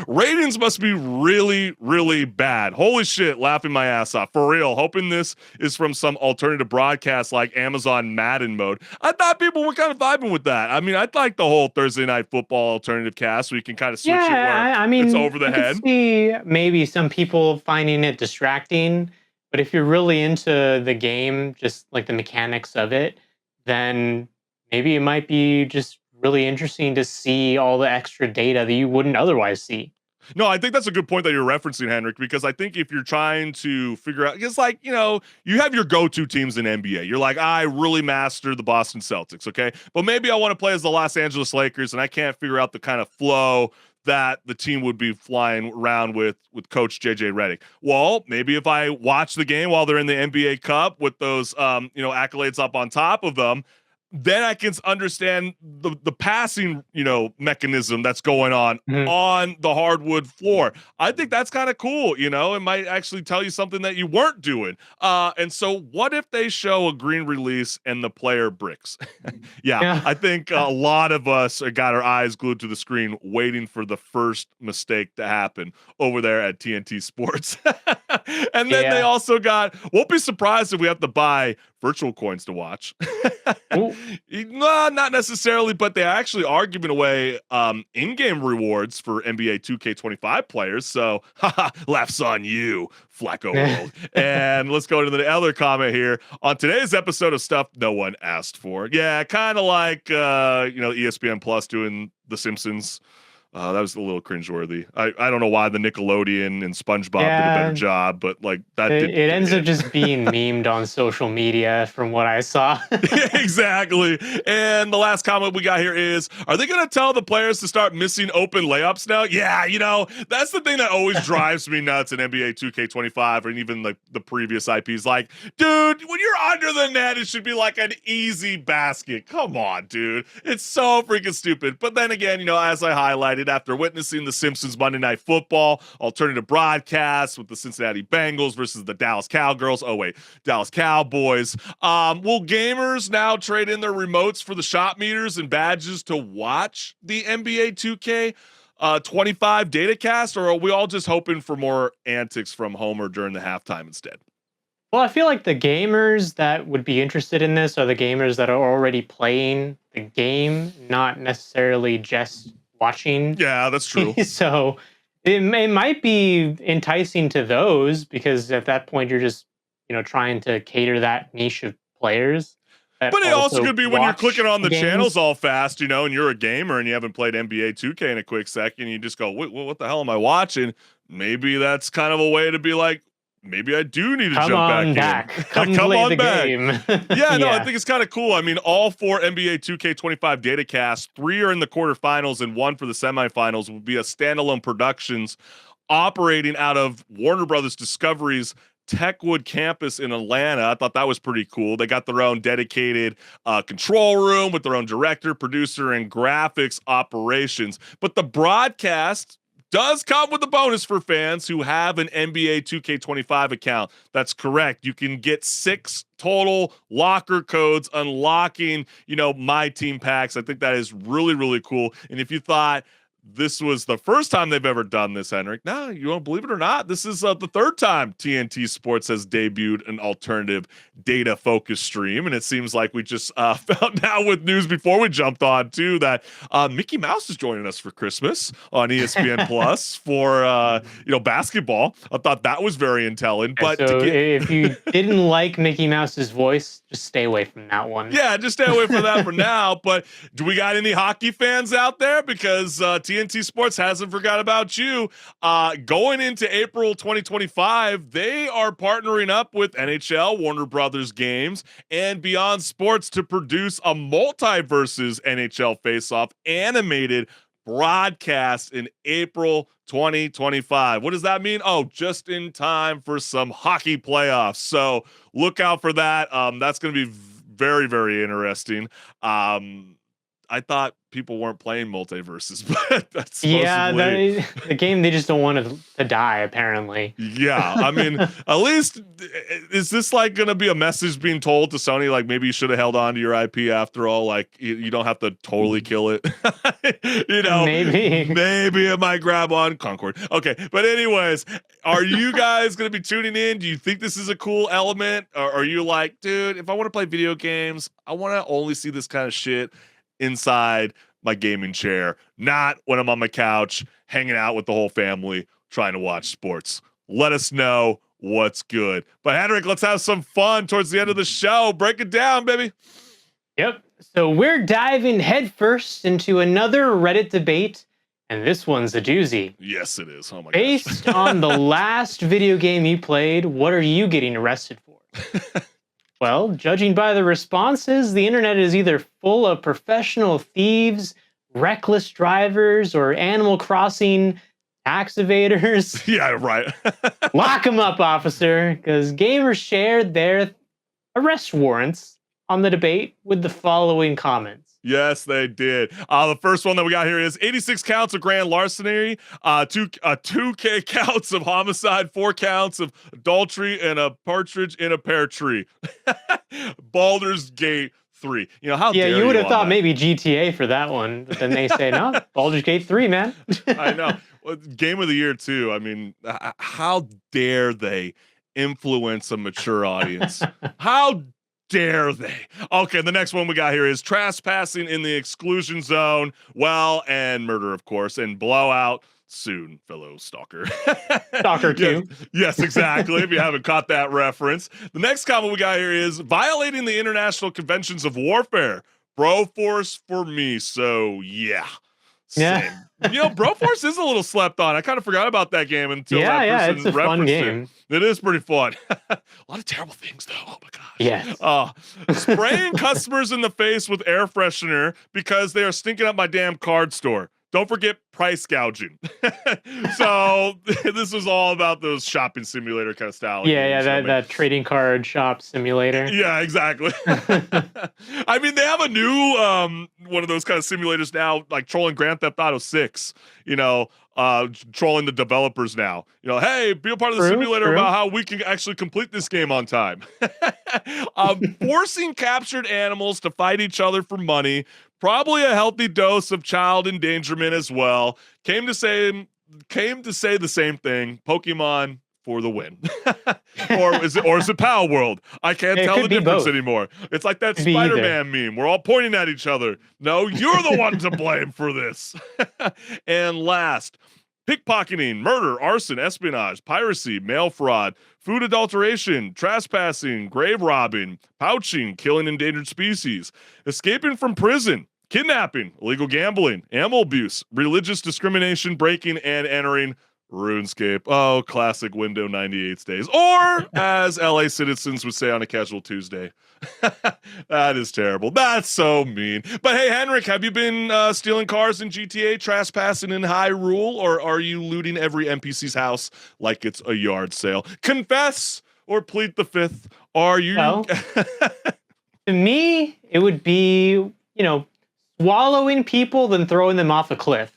Ratings must be really, really bad. Holy shit, laughing my ass off. For real, hoping this is from some alternative broadcast like Amazon Madden mode. I thought people were kind of vibing with that. I mean, I'd like the whole Thursday Night Football alternative cast so you can kind of switch it where it's over the head. I see maybe some people finding it distracting, but if you're really into the game, just like the mechanics of it, then maybe it might be just really interesting to see all the extra data that you wouldn't otherwise see. No, I think that's a good point that you're referencing, HenricK, because I think if you're trying to figure out, it's like, you have your go-to teams in NBA. You're like, I really master the Boston Celtics, okay? But maybe I want to play as the Los Angeles Lakers, and I can't figure out the kind of flow that the team would be flying around with Coach JJ Redick. Well, maybe if I watch the game while they're in the NBA Cup with those, accolades up on top of them, then I can understand the passing, mechanism that's going on the hardwood floor. I think that's kind of cool. It might actually tell you something that you weren't doing. And so what if they show a green release and the player bricks? Yeah, I think a lot of us got our eyes glued to the screen waiting for the first mistake to happen over there at TNT Sports. And then they also won't be surprised if we have to buy virtual coins to watch. No, not necessarily, but they actually are giving away in-game rewards for NBA 2K25 players. So, laughs on you, Flacco World. And let's go to the other comment here. On today's episode of Stuff No One Asked For. Yeah, kind of like, ESPN Plus doing The Simpsons. That was a little cringeworthy. I don't know why the Nickelodeon and SpongeBob did a better job, but like that it ends up just being memed on social media from what I saw. Exactly. And the last comment we got here is, are they going to tell the players to start missing open layups now? Yeah, that's the thing that always drives me nuts in NBA 2K25 and even like the previous IPs. Like, dude, when you're under the net, it should be like an easy basket. Come on, dude. It's so freaking stupid. But then again, as I highlighted, after witnessing the Simpsons Monday Night Football alternative broadcast with the Cincinnati Bengals versus the Dallas Cowgirls. Dallas Cowboys. Will gamers now trade in their remotes for the shot meters and badges to watch the NBA 2K 25 datacast, or are we all just hoping for more antics from Homer during the halftime instead? Well, I feel like the gamers that would be interested in this are the gamers that are already playing the game, not necessarily just watching. Yeah, that's true. So it might be enticing to those, because at that point you're just trying to cater that niche of players. But it also could be when you're clicking on the channels all fast, and you're a gamer and you haven't played NBA 2K in a quick second, you just go, what the hell am I watching? Maybe that's kind of a way to be like, maybe I do need to jump back in. Come play the game. I think it's kind of cool. I mean, all 4 NBA 2K25 datacasts, 3 are in the quarterfinals and 1 for the semifinals, will be a standalone productions operating out of Warner Brothers Discovery's Techwood campus in Atlanta. I thought that was pretty cool. They got their own dedicated control room with their own director, producer, and graphics operations. But the broadcast does come with a bonus for fans who have an NBA 2K25 account. That's correct. You can get 6 total locker codes unlocking, my team packs. I think that is really, really cool. And if you thought this was the first time they've ever done this, Henrik, no, you won't believe it or not, this is the 3rd time TNT Sports has debuted an alternative data-focused stream, and it seems like we just found out with news before we jumped on, too, that Mickey Mouse is joining us for Christmas on ESPN Plus for, basketball. I thought that was very intelligent. But so if you didn't like Mickey Mouse's voice, just stay away from that one. Yeah, just stay away from that for now. But do we got any hockey fans out there? Because TNT Sports hasn't forgot about you. Going into April 2025, they are partnering up with NHL, Warner Brothers Games, and Beyond Sports to produce a multiverses NHL face-off animated broadcast in April 2025. What does that mean? Oh, just in time for some hockey playoffs. So look out for that. That's going to be very, very interesting. I thought people weren't playing multiverses, but that's the game, they just don't want it to die, apparently. Yeah, I mean, at least, is this like going to be a message being told to Sony, like maybe you should have held on to your IP after all, like you don't have to totally kill it. Maybe it might grab on Concord. Okay, but anyways, are you guys going to be tuning in? Do you think this is a cool element? Or are you like, dude, if I want to play video games, I want to only see this kind of shit inside my gaming chair, not when I'm on my couch hanging out with the whole family trying to watch sports? Let us know what's good. But Henrik, let's have some fun towards the end of the show. Break it down, baby. Yep. So we're diving headfirst into another Reddit debate, and this one's a doozy. Yes, it is. Oh my god. Based on the last video game you played, what are you getting arrested for? Well, judging by the responses, the internet is either full of professional thieves, reckless drivers, or Animal Crossing tax evaders. Yeah, right. Lock them up, officer, because gamers shared their arrest warrants on the debate with the following comments. Yes, they did. The first one that we got here is 86 counts of grand larceny, 2K counts of homicide, 4 counts of adultery, and a partridge in a pear tree. Baldur's Gate 3. You know, how Yeah, dare you would have thought that? maybe GTA for that one, but then they say, no, Baldur's Gate 3, man. I know. Well, game of the year, too. I mean, how dare they influence a mature audience? How dare they? Okay, the next one we got here is trespassing in the exclusion zone, well, and murder, of course, and blowout soon, fellow stalker. Stalker 2. Yes, exactly. If you haven't caught that reference. The next comment we got here is violating the international conventions of warfare. Broforce for me, so yeah. Yeah. You know, Broforce is a little slept on. I kind of forgot about that game until Yeah, that person it's a fun referenced game. it. It is pretty fun. A lot of terrible things, though. Oh my gosh. Yes. Spraying customers in the face with air freshener because they are stinking up my damn card store. Don't forget price gouging. So this was all about those shopping simulator kind of style. Yeah, games. that trading card shop simulator. Yeah, exactly. I mean, they have a new one of those kind of simulators now, like trolling Grand Theft Auto 6, you know, trolling the developers now. You know, hey, be a part of the simulator about how we can actually complete this game on time. Forcing captured animals to fight each other for money, probably a healthy dose of child endangerment as well. Came to say the same thing. Pokemon for the win. or is it Pal World? I can't tell the difference anymore. It's like that Spider-Man meme. We're all pointing at each other. No, you're the one to blame for this. And last, pickpocketing, murder, arson, espionage, piracy, mail fraud, food adulteration, trespassing, grave robbing, pouching, killing endangered species, escaping from prison, kidnapping, illegal gambling, animal abuse, religious discrimination, breaking and entering RuneScape. Oh, classic Windows 98 days. Or, as LA citizens would say on a casual Tuesday. That is terrible. That's so mean. But hey, HenricK, have you been stealing cars in GTA, trespassing in Hyrule, or are you looting every NPC's house like it's a yard sale? Confess or plead the fifth. Are you... Well, to me, it would be, you know, swallowing people then throwing them off a cliff.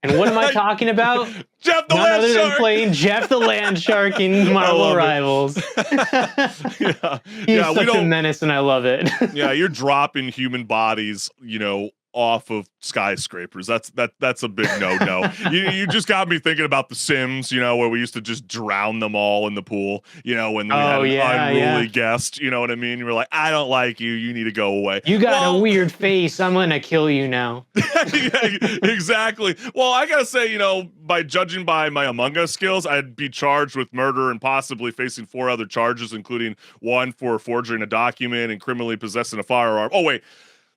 And what am I talking about? Jeff the None Land other Shark! than playing Jeff the Land Shark in Marvel Rivals. He's such a menace, and I love it. Yeah, you're dropping human bodies, you know, off of skyscrapers. That's a big no. You just got me thinking about The Sims, you know, where we used to just drown them all in the pool, you know, when we had an unruly guest, you know what I mean? You were like, I don't like you, you need to go away. You got a weird face, I'm gonna kill you now. Yeah, exactly. Well, I gotta say, you know, by judging by my Among Us skills, I'd be charged with murder and possibly facing 4 other charges, including 1 for forging a document and criminally possessing a firearm. Oh, wait.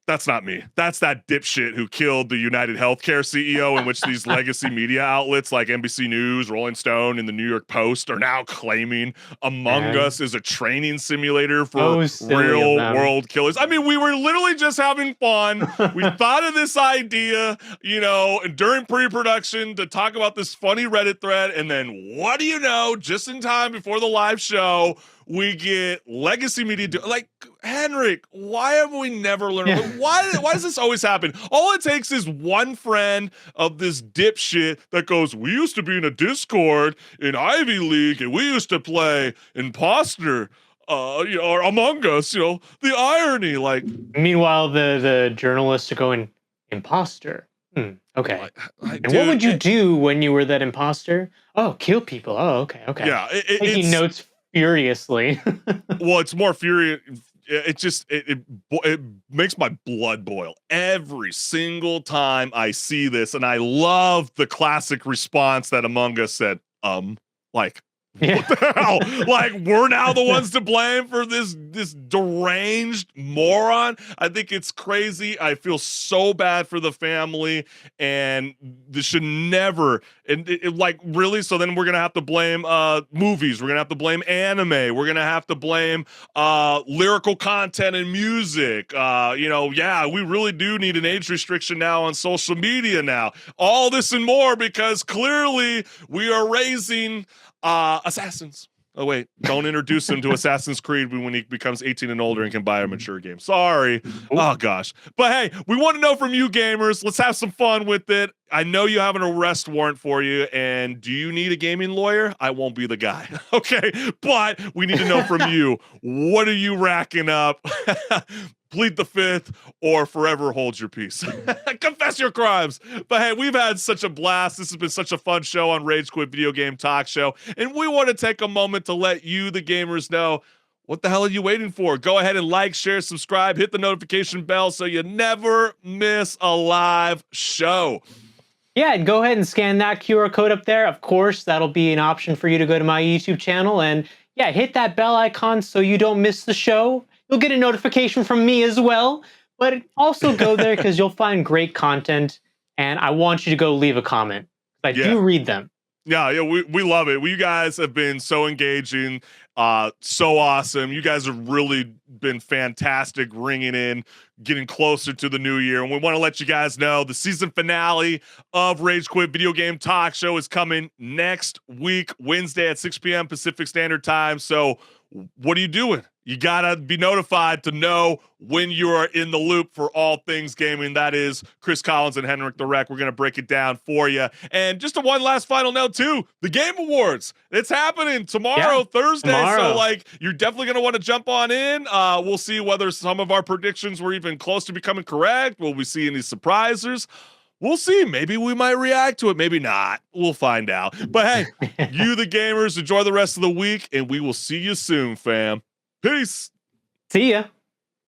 That's not me. That's that dipshit who killed the United Healthcare CEO, in which these legacy media outlets like NBC News, Rolling Stone, and the New York Post are now claiming Among Us is a training simulator for real world killers. I mean, we were literally just having fun. We thought of this idea, you know, during pre-production to talk about this funny Reddit thread, and then what do you know, just in time before the live show, we get legacy media like HenricK. Why have we never learned? Yeah. Why does this always happen? All it takes is one friend of this dipshit that goes, we used to be in a Discord in Ivy League and we used to play Imposter, you know, or Among Us, you know, the irony. Like, meanwhile, the journalists are going, imposter. Okay. And what would you do when you were that imposter? Oh, kill people. Oh, okay. Yeah. Taking notes furiously. Well, it's more furious. It makes my blood boil every single time I see this, and I love the classic response that Among Us said, like, what the hell? Like, we're now the ones to blame for this deranged moron. I think it's crazy. I feel so bad for the family, and this should never. And like, really? So then we're gonna have to blame movies. We're gonna have to blame anime. We're gonna have to blame lyrical content and music. You know, yeah, we really do need an age restriction now on social media now. All this and more because clearly we are raising assassins. Oh, wait. Don't introduce him to Assassin's Creed when he becomes 18 and older and can buy a mature game. Sorry. Oh, gosh. But hey, we want to know from you gamers. Let's have some fun with it. I know you have an arrest warrant for you. And do you need a gaming lawyer? I won't be the guy. Okay. But we need to know from you. What are you racking up? Plead the fifth or forever hold your peace. Confess your crimes. But hey, we've had such a blast. This has been such a fun show on Rage Quit Video Game Talk Show. And we want to take a moment to let you, the gamers, know what the hell are you waiting for? Go ahead and like, share, subscribe, hit the notification bell so you never miss a live show. Yeah, and go ahead and scan that QR code up there. Of course, that'll be an option for you to go to my YouTube channel. And yeah, hit that bell icon so you don't miss the show. You'll get a notification from me as well, but also go there because you'll find great content, and I want you to go leave a comment. I do read them. Yeah, we love it. You guys have been so engaging, so awesome. You guys have really been fantastic, ringing in, getting closer to the new year. And we want to let you guys know the season finale of Rage Quit Video Game Talk Show is coming next week, Wednesday at 6 p.m. Pacific Standard Time. So what are you doing? You gotta be notified to know when you are in the loop for all things gaming. That is Chris Collins and HenricK the Wreck. We're gonna break it down for you. And just a one last final note too: the Game Awards. It's happening tomorrow, Thursday. Tomorrow. So like, you're definitely gonna want to jump on in. We'll see whether some of our predictions were even close to becoming correct. Will we see any surprises? We'll see. Maybe we might react to it. Maybe not. We'll find out. But hey, you the gamers, enjoy the rest of the week, and we will see you soon, fam. Peace. See ya.